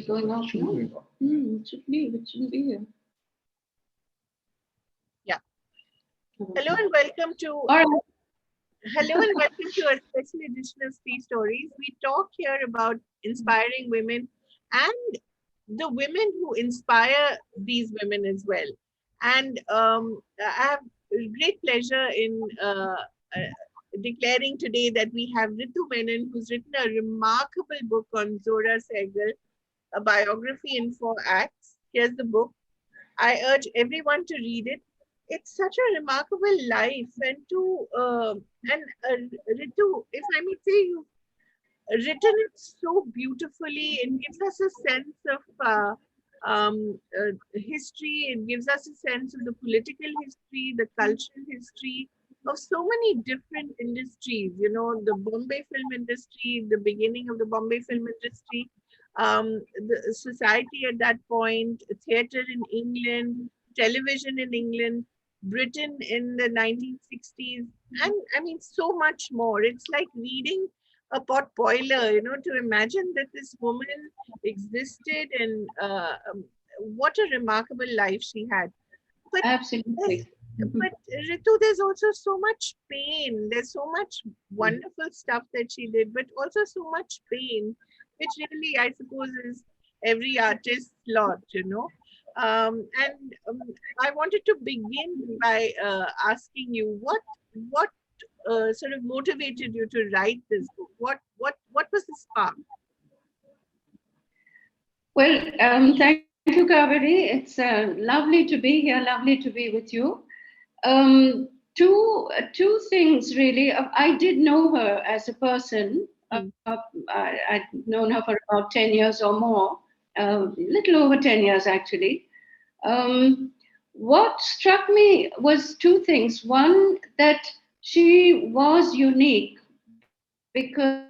going off? No. It should be. It shouldn't be here. Yeah. Hello and welcome to. All right. Hello and welcome to a special edition of Sea Stories. We talk here about inspiring women and the women who inspire these women as well. And I have great pleasure in declaring today that we have Ritu Menon, who's written a remarkable book on Zohra Segal, a biography in 4 acts. Here's the book. I urge everyone to read it. It's such a remarkable life, and Ritu, if I may say, you've written it so beautifully. It gives us a sense of history. It gives us a sense of the political history, the cultural history of so many different industries. You know, the Bombay film industry, the beginning of the Bombay film industry, the society at that point, theatre in England, television in England, Britain in the 1960s, and I mean, so much more. It's like reading a pot boiler, you know, to imagine that this woman existed and what a remarkable life she had. But Absolutely. but Ritu, there's also so much pain. There's so much wonderful stuff that she did, but also so much pain, which really, I suppose, is every artist's lot, you know. And I wanted to begin by asking you what sort of motivated you to write this book? What was the spark? Well, thank you, Kaveri. It's lovely to be here. Lovely to be with you. Two things really. I did know her as a person. I'd known her for about 10 years or more, little over 10 years actually. What struck me was two things. One, that she was unique because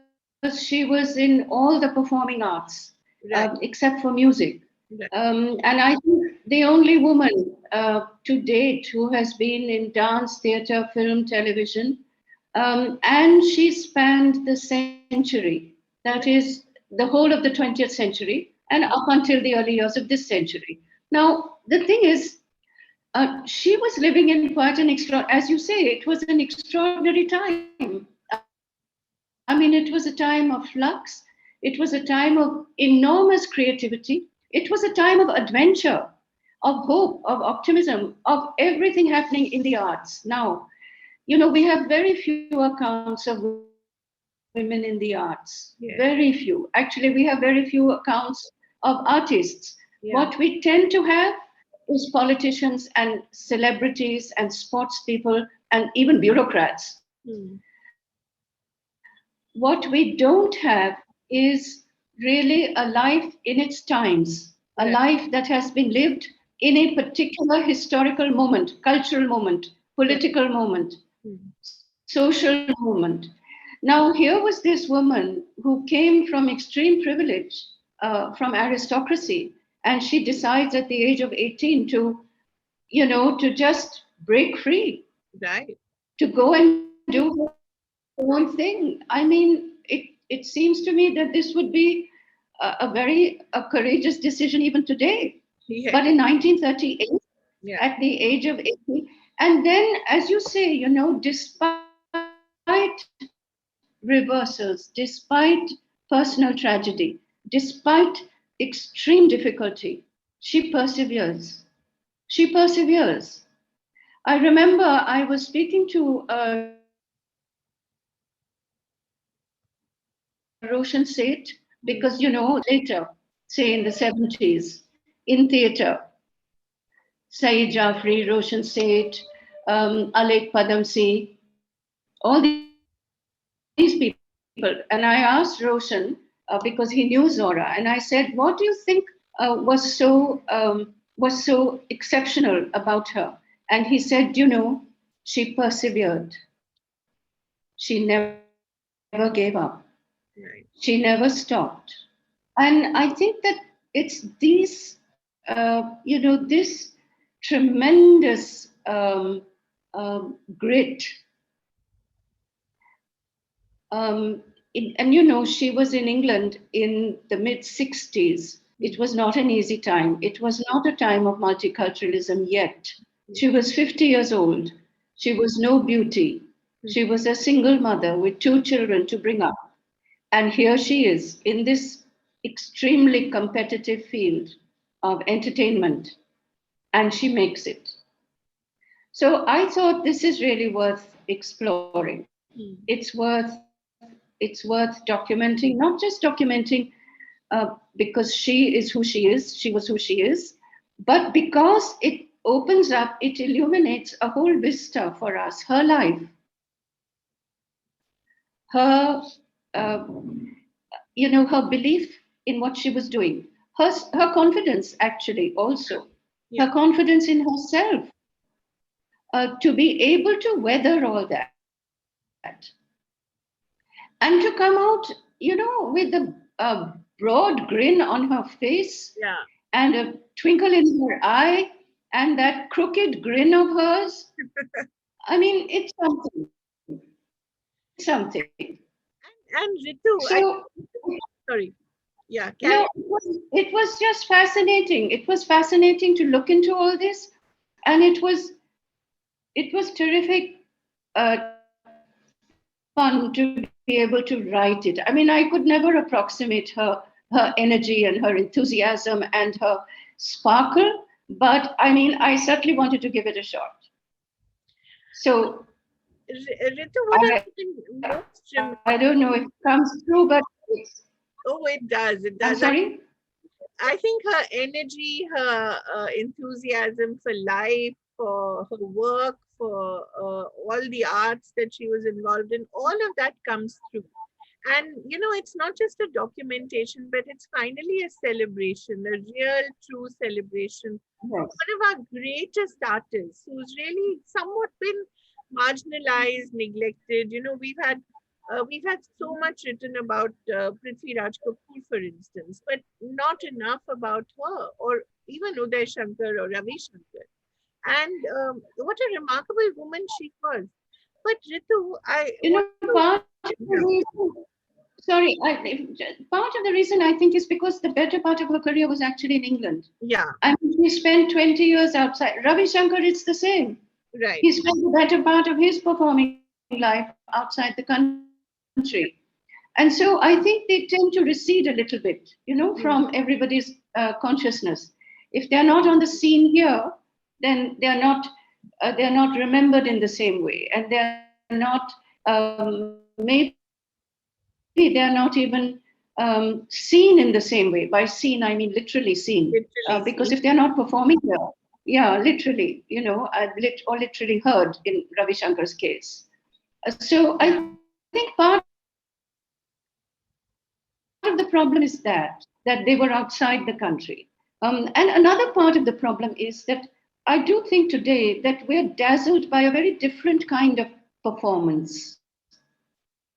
she was in all the performing arts, Right. except for music. Right. And I think the only woman to date who has been in dance, theatre, film, television, and she spanned the century, that is, the whole of the 20th century, and up until the early years of this century. Now, the thing is, she was living in quite an as you say, it was an extraordinary time. I mean, it was a time of flux. It was a time of enormous creativity. It was a time of adventure, of hope, of optimism, of everything happening in the arts. Now, you know, we have very few accounts of women in the arts. Very few. Actually, we have very few accounts of artists. What we tend to have is politicians and celebrities and sports people and even bureaucrats. Hmm. What we don't have is really a life in its times, a life that Right. has been lived in a particular historical moment, cultural moment, Right. political moment, Hmm. social moment. Now, here was this woman who came from extreme privilege, from aristocracy, and she decides at the age of 18 to, you know, to just break free, Right. to go and do her own thing. I mean, it seems to me that this would be a courageous decision even today. But in Yeah. 1938, at Yeah. the age of 80, and then, as you say, you know, despite reversals, despite personal tragedy, despite extreme difficulty, she perseveres. She perseveres. I remember I was speaking to Roshan Seth, because, you know, later, say in the 70s, in Hmm. theatre, Saeed Jafri, Roshan Seth, Alek Padamsi, all these people. And I asked Roshan, because he knew Zora, and I said, what do you think was so exceptional about her? And he said, you know, she persevered. She never gave up. She never stopped. Right. And I think that it's these, this tremendous grit. And you know, she was in England in the mid 60s. It was not an easy time. It was not a time of multiculturalism yet. She was 50 years old. She was no beauty. She was a single mother with 2 children to bring up. And here she is in this extremely competitive field of entertainment, and she makes it. So I thought this is really worth exploring. It's worth it's worth documenting, not just documenting because she is who she is, she was who she is, but because it opens up, it illuminates a whole vista for us, her life, her, her belief in what she was doing, her confidence actually also, her confidence in herself, to be able to weather all that and to come out, with a broad grin on her face and a twinkle in her eye and that crooked grin of hers. I mean, it's something. It's something. And Ritu, So, sorry. Yeah, it was just fascinating. It was fascinating to look into all this, and it was terrific fun to be able to write it. I mean, I could never approximate her energy and her enthusiasm and her sparkle, but I mean, I certainly wanted to give it a shot. So, Ritu, what I think most I don't know if it comes through, but it's. Oh, it does. It does. I'm sorry? I think her energy, her enthusiasm for life, for her work, for all the arts that she was involved in, all of that comes through. And, it's not just a documentation, but it's finally a celebration, a real, true celebration. Yes. One of our greatest artists who's really somewhat been marginalized, neglected. We've had so much written about Prithvi Kapoor, for instance, but not enough about her or even Uday Shankar or Ravi Shankar. And what a remarkable woman she was. But Ritu, part of the reason, sorry, part of the reason I think is because the better part of her career was actually in England. Yeah. I mean, she spent 20 years outside. Ravi Shankar, it's the same. Right. He spent the better part of his performing life outside the country. And so I think they tend to recede a little bit, from everybody's consciousness. If they're not on the scene here, then they're not remembered in the same way, and they're not maybe they're not even seen in the same way. By seen, I mean literally seen, because if they're not performing here, yeah, literally, or literally heard in Ravi Shankar's case. So I think part of the problem is that they were outside the country. And another part of the problem is that I do think today that we're dazzled by a very different kind of performance,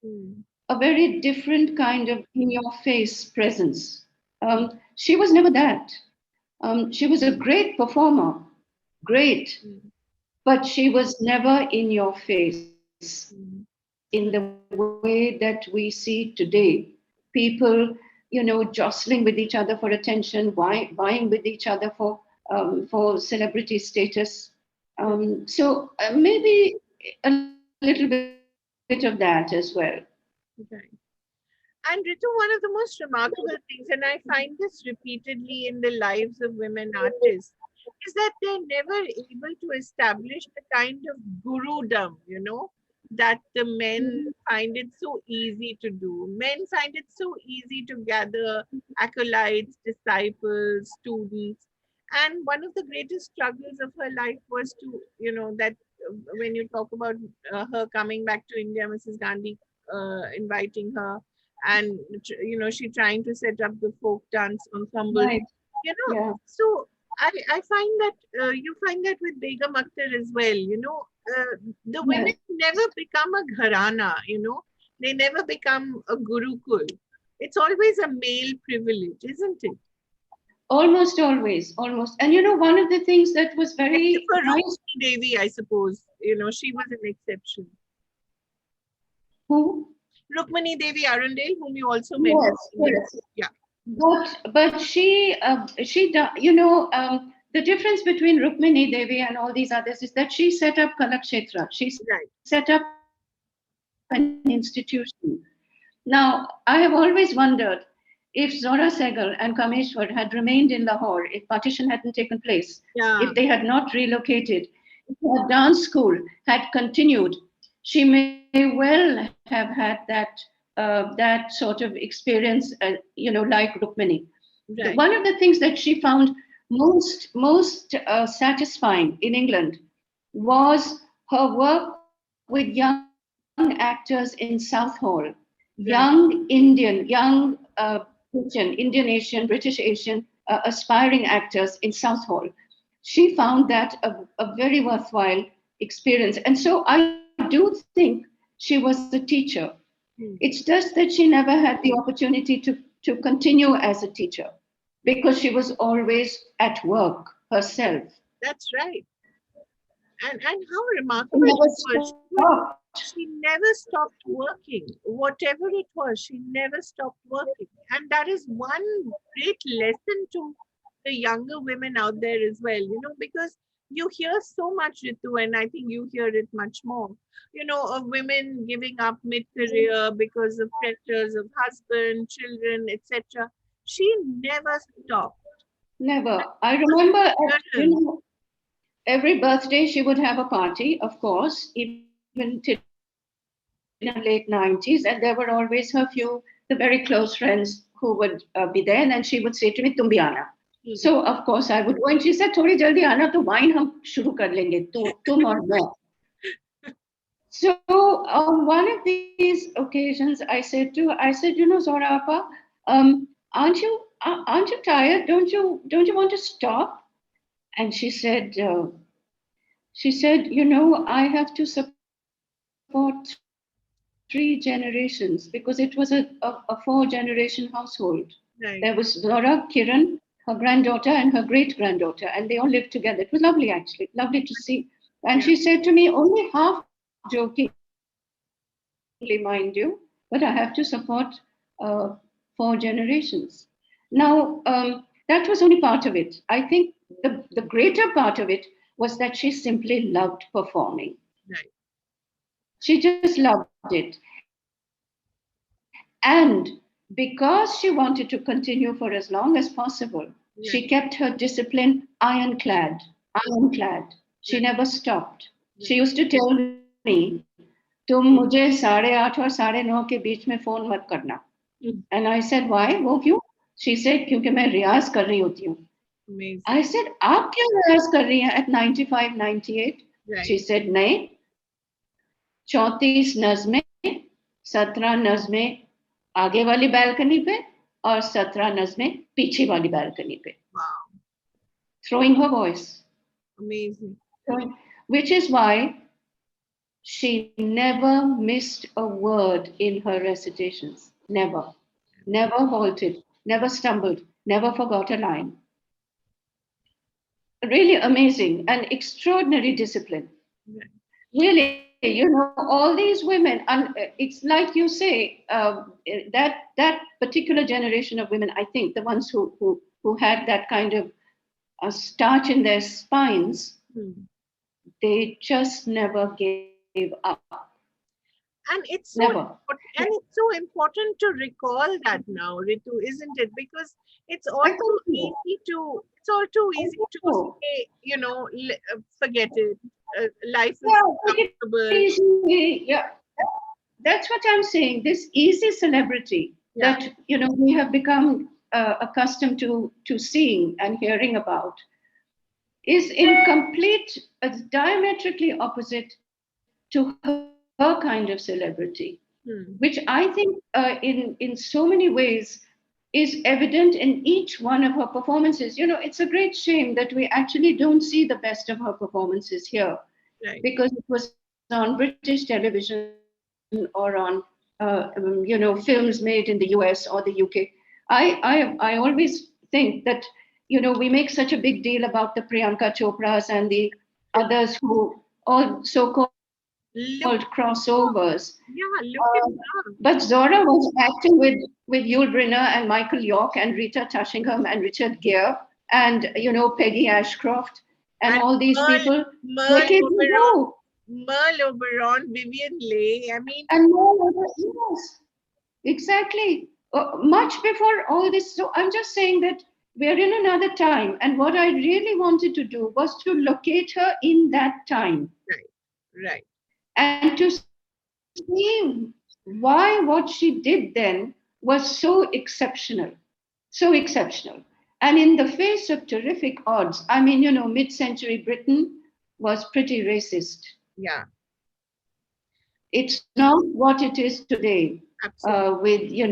a very different kind of in your face presence. She was never that. She was a great performer, great, but she was never in your face in the way that we see today. People, jostling with each other for attention, vying with each other for celebrity status. So maybe a little bit of that as well. Okay. And Ritu, one of the most remarkable things, and I find this repeatedly in the lives of women artists, is that they're never able to establish the kind of gurudom, that the men find it so easy to do. Men find it so easy to gather acolytes, disciples, students. And one of the greatest struggles of her life was to, that when you talk about her coming back to India, Mrs. Gandhi inviting her, and she trying to set up the folk dance ensemble. Right. Yeah. So I find that you find that with Begum Akhtar as well. The women never become a gharana. They never become a gurukul. It's always a male privilege, isn't it? Almost always, almost. And one of the things that was very for nice. Rukmini Devi, I suppose, she was an exception. Who? Rukmini Devi Arundel, whom you also mentioned. Yes. Yeah. but the difference between Rukmini Devi and all these others is that she set up Kalakshetra. She set Right. up an institution. Now, I have always wondered if Zohra Segal and Kameshwar had remained in Lahore, if partition hadn't taken place, if they had not Yeah. relocated, if her dance school had continued, she may well have had that sort of experience, like Rukmini. One Right. of the things that she found most satisfying in England was her work with young actors in Southall, young Right. Indian Asian, British Asian, aspiring actors in Southall. She found that a very worthwhile experience. And so I do think she was a teacher. It's Hmm. just that she never had the opportunity to continue as a teacher because she was always at work herself. That's right. And how She remarkable never it was. stopped. She never stopped working. Whatever it was, she never stopped working. And that is one great lesson to the younger women out there as well, because you hear so much, Ritu, and I think you hear it much more, of women giving up mid-career because of pressures of husband, children, etc. She never stopped. Never. That I was remember endurance. every birthday she would have a party, of course, even till in her late 90s, and there were always her few, the very close friends who would be there, and then she would say to me, "Tum bhi aana." So of course I would go, and she said, "थोड़ी जल्दी आना तो wine हम शुरू कर लेंगे, तुम और मैं." So on one of these occasions, I said, Zohra Appa, aren't you tired? Don't you want to stop? And she said, I have to support three generations because it was a four-generation household. There was Zora, Right. Kiran, her granddaughter, and her great-granddaughter, and they all lived together. It was lovely, actually, lovely to see. And she said to me, Yeah. only half jokingly, mind you, but I have to support four generations. Now, that was only part of it. I think the greater part of it was that she simply loved performing. Right. She just loved it. And because she wanted to continue for as long as possible, she kept her discipline Right. ironclad. Ironclad. She never stopped. Right. She used to tell me, तुम मुझे 8:30 और 9:30 के बीच में phone मत करना. And I said, why? वो क्यों? She said, क्योंकि मैं रियाज कर रही होती हूँ. I said, Amazing. आप क्यों रियाज कर रही हैं at 95, 98? She Right. said, नहीं, 34 नज़में, 17 नज़में आगे वाली बालकनी पे और 17 नज़में पीछे वाली बालकनी पे. Wow. Throwing her voice. Amazing. Which is why she never missed a word in her recitations. Never. Never halted, never stumbled, never forgot a line. Really amazing and extraordinary discipline. Right. Really, all these women, and it's like you say, that particular generation of women, I think the ones who had that kind of starch in their spines, Hmm. they just never gave up. And it's so Never. important to recall that now, Ritu, isn't it? Because it's I all think too so. easy to Oh, say, forget it. Life is yeah, so take it comfortable. easy. Yeah, that's what I'm saying. This easy celebrity Yeah. that we have become accustomed to seeing and hearing about is in complete, diametrically opposite to her kind of celebrity, which I Hmm. think in so many ways is evident in each one of her performances. It's a great shame that we actually don't see the best of her performances here Right. because it was on British television or on films made in the US or the UK. I always think that we make such a big deal about the Priyanka Chopras and the others who all so-called Look, called crossovers. yeah, look at her. But Zohra was acting with Yul Brynner and Michael York and Rita Tushingham and Richard Gere and, Peggy Ashcroft and And all these people Merle decades Oberon, ago. Vivian Leigh. I mean, And more, yes, exactly. Much before all this. So I'm just saying that we're in another time. And what I really wanted to do was to locate her in that time right, right. and to see why what she did then was so exceptional, so exceptional. And in the face of terrific odds, I mean, mid-century Britain was pretty racist. Yeah, It's not what it is today, absolutely.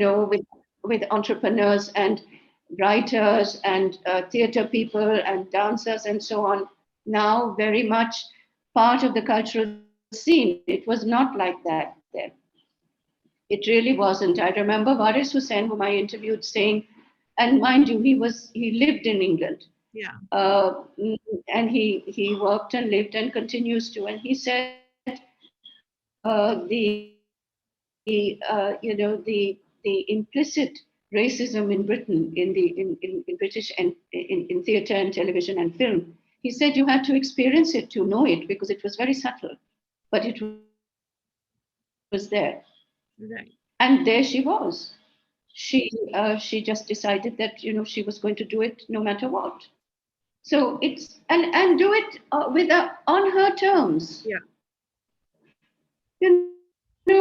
with entrepreneurs and writers and theater people and dancers and so on. Now, very much part of the cultural scene. It was not like that then. It really wasn't. I remember Waris Hussain, whom I interviewed, saying, and mind you, he lived in England, Yeah, and he worked and lived and continues to. And he said the implicit racism in Britain in British and in theatre and television and film. He said you had to experience it to know it because it was very subtle, but it was there. And right. there she was. She just decided that she was going to do it no matter what. So it's and do it on her terms. Yeah.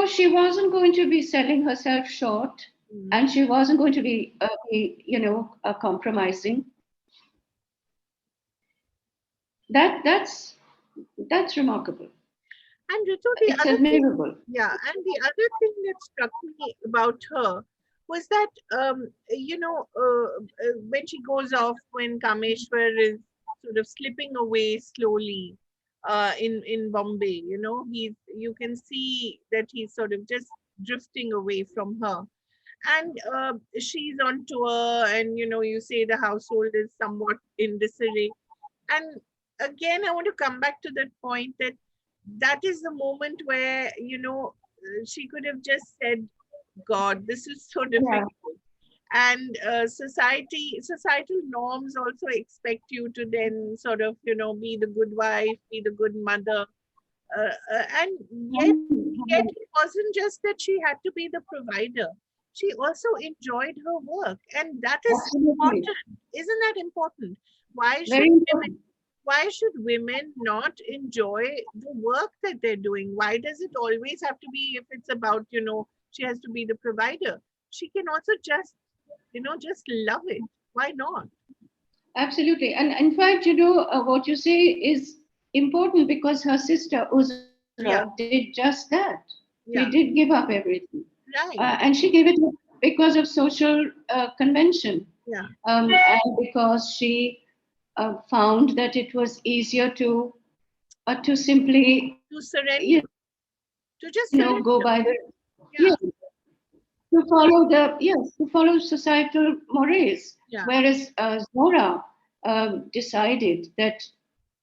She wasn't going to be selling herself short, and she Mm. wasn't going to be compromising. That's remarkable. And Ritu, the It's other thing, admirable. yeah, and the other thing that struck me about her was that, when she goes off, when Kameshwar is sort of slipping away slowly in Bombay, you can see that he's sort of just drifting away from her. And she's on tour, and you say the household is somewhat in disarray. And again, I want to come back to that point that that is the moment where she could have just said, God, this is so Yeah, difficult. And societal norms also expect you to then sort of be the good wife, be the good mother. And yet it wasn't just that she had to be the provider. She also enjoyed her work, and that is absolutely. important. Isn't that important? Why should Very women important. why should women not enjoy the work that they're doing? Why does it always have to be, if it's about, she has to be the provider? She can also just love it. Why not? Absolutely. And in fact, what you say is important because her sister Uzra Yeah, did just that. She did yeah, give up everything. right. And she gave it up because of social convention, Yeah, and because she found that it was easier to simply, to surrender, to just go by surrender. yeah, Yeah, to follow societal mores. yeah, Whereas Zora decided that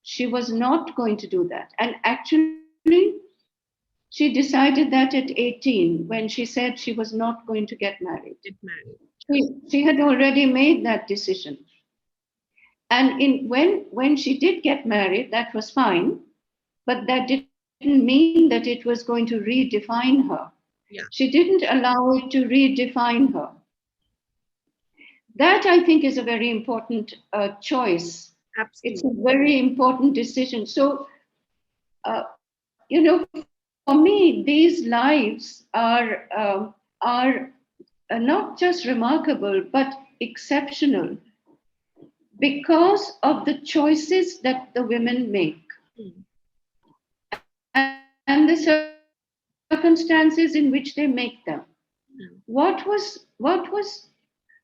she was not going to do that, and actually she decided that at 18 when she said she was not going to get married. get married. She had already made that decision. And when she did get married, that was fine, but that didn't mean that it was going to redefine her. Yeah, She didn't allow it to redefine her. That I think is a very important choice. It's absolutely. a very important decision. So, for me, these lives are not just remarkable but exceptional because of the choices that the women make Hmm. and the circumstances in which they make them. What Hmm. was what was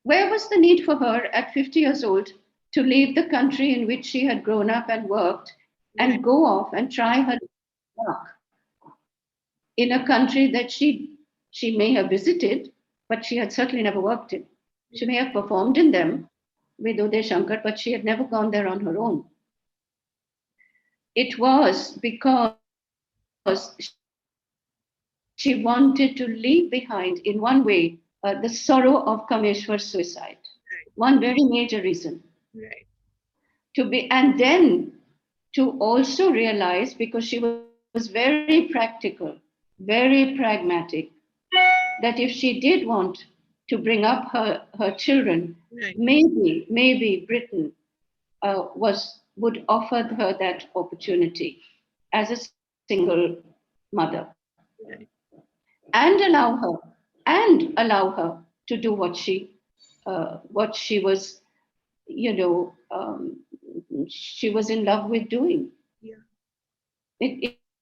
where was the need for her at 50 years old to leave the country in which she had grown up and worked and Right. go off and try her luck in a country that she may have visited, but she had certainly never worked in. She may have performed in them with Uday Shankar, but she had never gone there on her own. It was because she she wanted to leave behind, in one way, the sorrow of Kameshwar's suicide. Right. One very major reason. Right. And then to also realize, because she was very practical, very pragmatic, that if she did want to bring up her children, Right. maybe Britain would offer her that opportunity as a single mother, Right. and allow her to do what she was, you know, she was in love with doing. Yeah.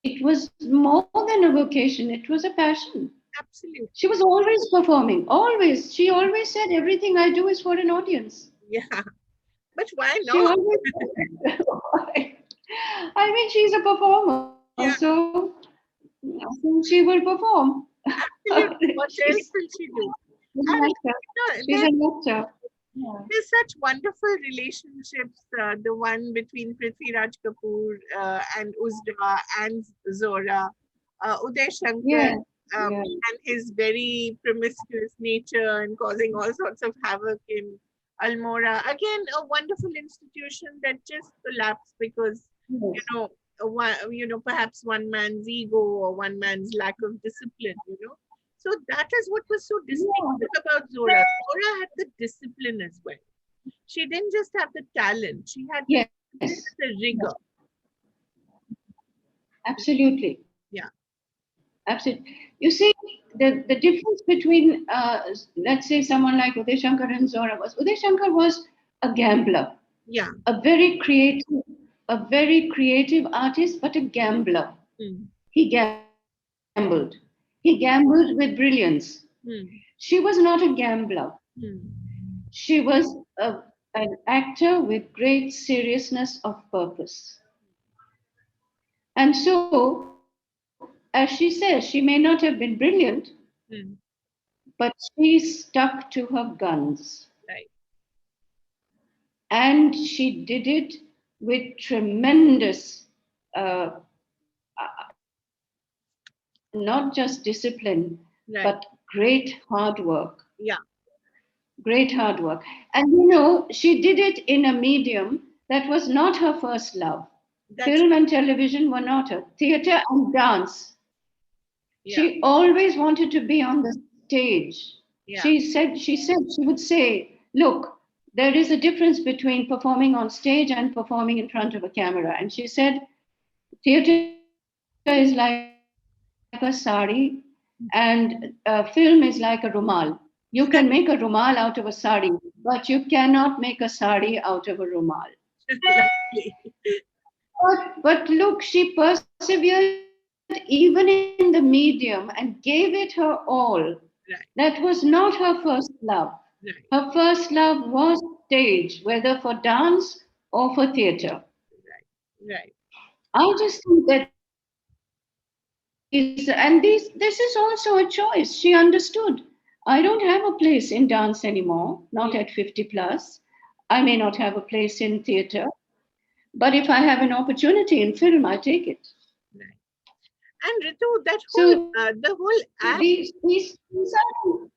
It was more than a vocation, it was a passion. Absolutely. She was always performing, always. She always said, everything I do is for an audience. Yeah. But why She not? always I mean, she's a performer, Yeah. so I think she will perform. Absolutely. What she's, else will she do? she's an And actor. She's there's an actor. Yeah. such wonderful relationships. The one between Prithvi Kapoor and Uzda and Zohra, Uday Shankar, Yeah. Yeah. and his very promiscuous nature and causing all sorts of havoc in Almora. Again, a wonderful institution that just collapsed because you Yes. know, perhaps one man's ego or one man's lack of discipline. So that is what was so distinctive about Zohra. Zohra had the discipline as well. She didn't just have the talent; she had the Yes. discipline, the rigor. Absolutely. Yeah, Absolutely. You see, the difference between, let's say, someone like Uday Shankar and Zohra was, Uday Shankar was a gambler, yeah, a very creative, artist, but a gambler. mm. He gambled. He gambled with brilliance. Mm. She was not a gambler. Mm. She was an actor with great seriousness of purpose. And so, as she says, she may not have been brilliant, Mm. but she stuck to her guns. Right, And she did it with tremendous, uh, not just discipline, right, but great hard work. yeah, Great hard work. And she did it in a medium that was not her first love. that's Film and television were not her. Theater and dance. yeah, She always wanted to be on the stage. yeah, She would say, look, there is a difference between performing on stage and performing in front of a camera. And she said, theater is like a sari and film is like a rumal. You can make a rumal out of a sari, but you cannot make a sari out of a rumal. lovely. But look, she persevered even in the medium and gave it her all. That was not Right, her first love. Her first right, love was stage, whether for dance or for theater. right, right. I just think that this is also a choice. She understood. I don't have a place in dance anymore, not Yeah, at 50 plus. I may not have a place in theater, but if I have an opportunity in film, I take it. right. And Ritu, So the whole act these are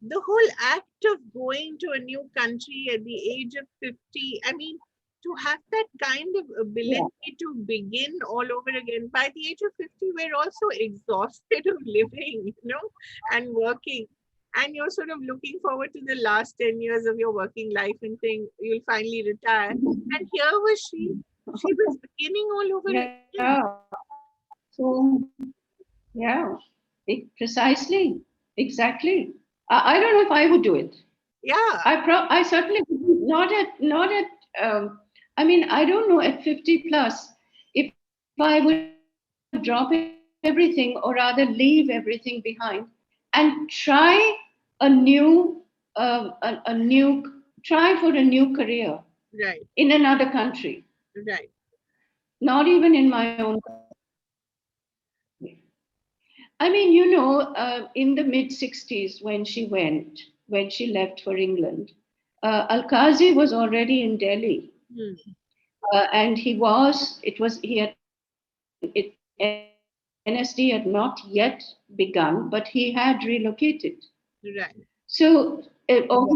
the whole act of going to a new country at the age of 50, I mean, to have that kind of yeah. ability to begin all over again, by the age of 50, we're also exhausted of living, and working. And you're sort of looking forward to the last 10 years of your working life and think you'll finally retire. And here was she was beginning all over Yeah. again. So yeah, precisely, exactly. I don't know if I would do it. Yeah, I certainly wouldn't- not at I mean, I don't know, at 50 plus, if I would drop everything, or rather leave everything behind, and try a try for a new career right, in another country, right. not even in my own country. I mean, in the mid 60s, when she left for England, Al-Qazi was already in Delhi. Hmm. And he was, it was, he had ended his dynasty had not yet begun, but he had relocated. Right. So, or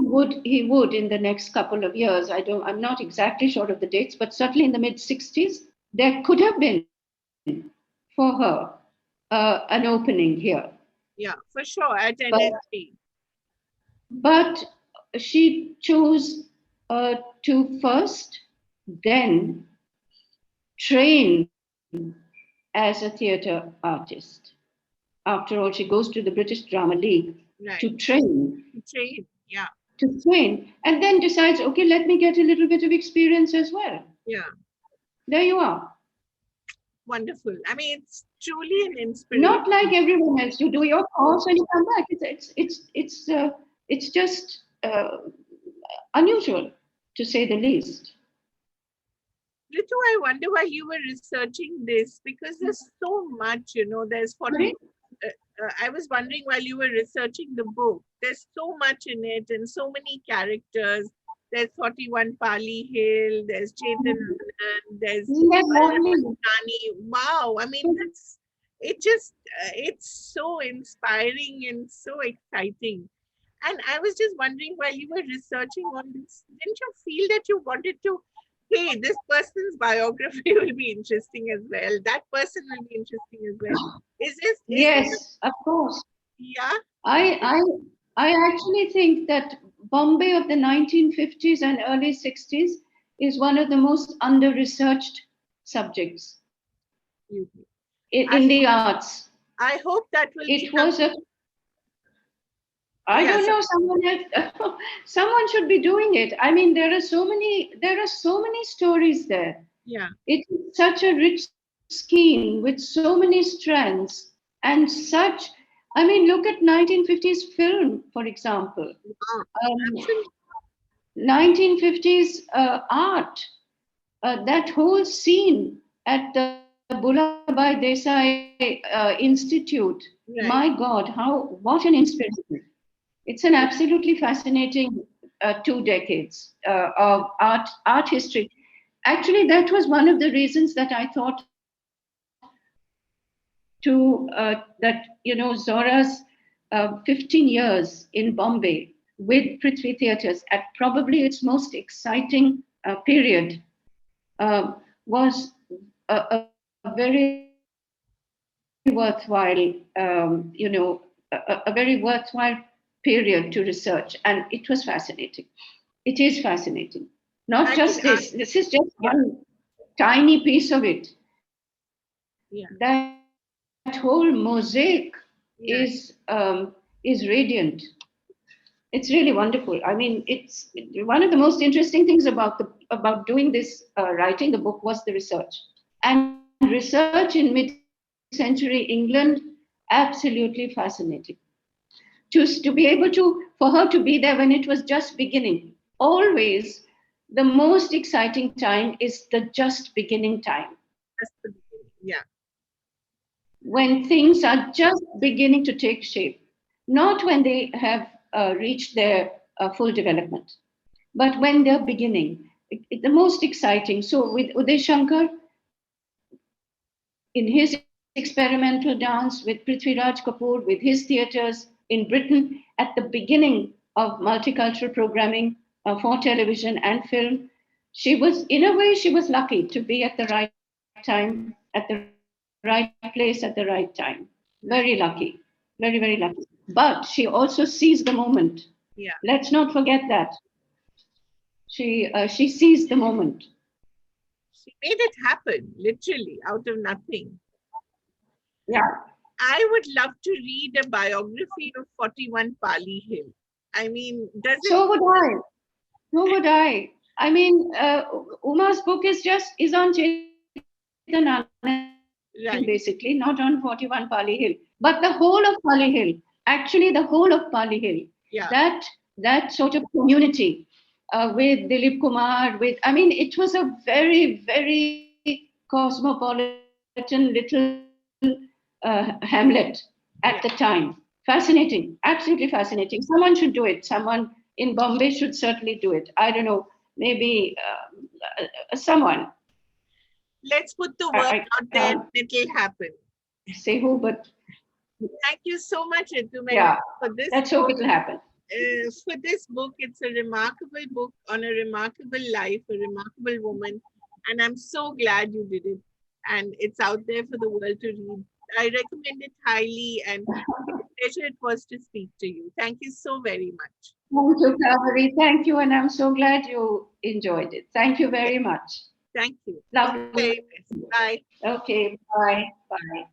he would in the next couple of years. I'm not exactly sure of the dates, but certainly in the mid 60s, there could have been for her an opening here. Yeah, for sure. At But, NSP. but she chose to first then train as a theater artist. After all, she goes to the British Drama League to Right. train, Trade. Yeah. and then decides, okay, let me get a little bit of experience as well. Yeah. There you are. Wonderful. I mean, it's truly an Not like inspiration. everyone else. You do your course and you come back. It's just unusual, to say the least. Ritu, I wonder why you were researching this, because there's so much, there's 40. Sorry? I was wondering while you were researching the book, there's so much in it and so many characters. There's 41 Pali Hill, there's Chetan Anand, there's Yes, only. Nani. Wow. I mean, it's so inspiring and so exciting. And I was just wondering while you were researching all this, didn't you feel that you wanted to, hey, this person's biography will be interesting as well. That person will be interesting as well. Is this, Yes, of course. yeah, I I I actually think that Bombay of the 1950s and early 60s is one of the most under-researched subjects you- I, in the arts. I hope that will It become, was a I yeah, don't so, know, someone else, someone should be doing it. I mean, there are so many stories there. yeah, It's such a rich scheme with so many strands and such. I mean, look at 1950s film, for example. absolutely. 1950s art, that whole scene at the Bulabai Desai Institute. My Right. God, what an inspiration! It's an absolutely fascinating 2 decades of art history. Actually, that was one of the reasons that I thought Zohra's 15 years in Bombay with Prithvi Theatres at probably its most exciting period was a very worthwhile, a very worthwhile period to research, and it was fascinating. It is fascinating. Not I just mean, this. This is just yeah, one tiny piece of it. yeah, That whole mosaic is yeah. radiant. It's really wonderful. I mean, it's one of the most interesting things about doing this writing the book was the research, and research in mid-century England, absolutely fascinating. To be able for her to be there when it was just beginning. Always, the most exciting time is the just beginning time, That's the beginning. Yeah. when things are just beginning to take shape, not when they have reached their full development, but when they're beginning. The most exciting. So with Uday Shankar, in his experimental dance, with Prithviraj Kapoor, with his theatres in Britain, at the beginning of multicultural programming for television and film, she was lucky to be at the right time, at the right place at the right time. Very lucky, Right. very, very lucky. But she also sees the moment. Yeah. Let's not forget that. She sees the moment. She made it happen, literally, out of nothing. Yeah. I would love to read a biography of 41 Pali Hill. I mean, does it? So would I. So would I. I mean, Uma's book is on Chetan Anand basically, Right. not on 41 Pali Hill, but the whole of Pali Hill. Actually, the whole of Pali Hill. Yeah. That sort of community with Dilip Kumar. With I mean, it was a very cosmopolitan little hamlet at the Yeah. time. Fascinating, absolutely fascinating. Someone should do it. Someone in Bombay should certainly do it. I don't know, maybe someone. Let's put the word I, out there and it'll happen. say who, but Thank you so much, Ritu Menon, yeah, for this. let's hope it'll happen. For this book. It's a remarkable book on a remarkable life, a remarkable woman. And I'm so glad you did it. And it's out there for the world to read. I recommend it highly, and what a pleasure it was to speak to you. Thank you so very much. Thank you, Kaveri. Thank you, and I'm so glad you enjoyed it. Thank you very much. Thank you. Lovely. Okay, bye. Okay, bye. Bye.